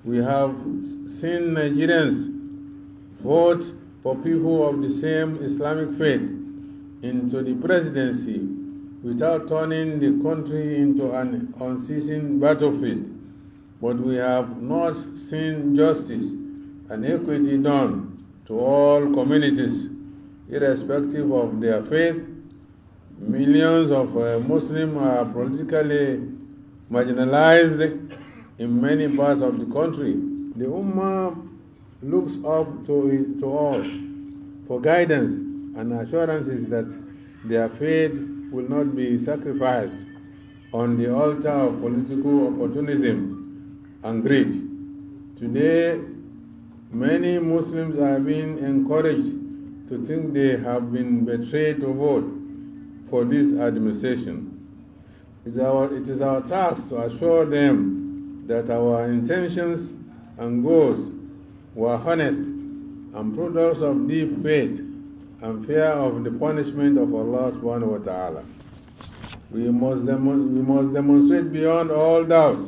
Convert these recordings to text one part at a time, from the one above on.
We have seen Nigerians vote for people of the same Islamic faith into the presidency without turning the country into an unceasing battlefield. But we have not seen justice and equity done to all communities, irrespective of their faith. Millions of Muslims are politically marginalized in many parts of the country. The Ummah looks up to us for guidance and assurances that their faith will not be sacrificed on the altar of political opportunism and greed. Today, many Muslims are being encouraged to think they have been betrayed to vote for this administration. It is our task to assure them that our intentions and goals were honest and products of deep faith and fear of the punishment of Allah subhanahu wa ta'ala. We must demonstrate beyond all doubt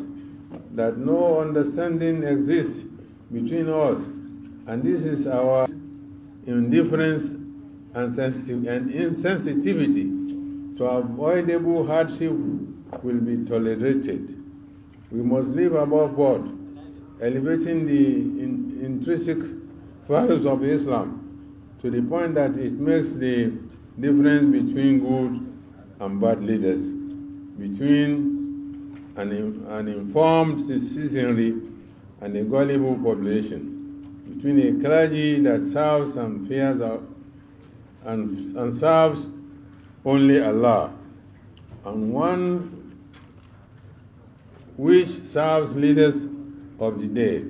that no understanding exists between us, and this is our indifference and insensitivity to avoidable hardship will be tolerated. We must live above board, elevating the intrinsic values of Islam to the point that it makes the difference between good and bad leaders, between an informed citizenry and a gullible population, between a clergy that serves and fears and serves only Allah, and one which serves leaders of the day.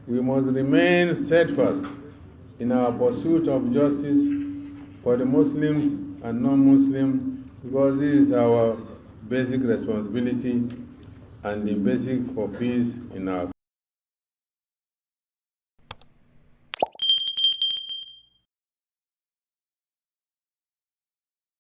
We must remain steadfast in our pursuit of justice for the Muslims and non-Muslims, because this is our basic responsibility and the basic for peace in our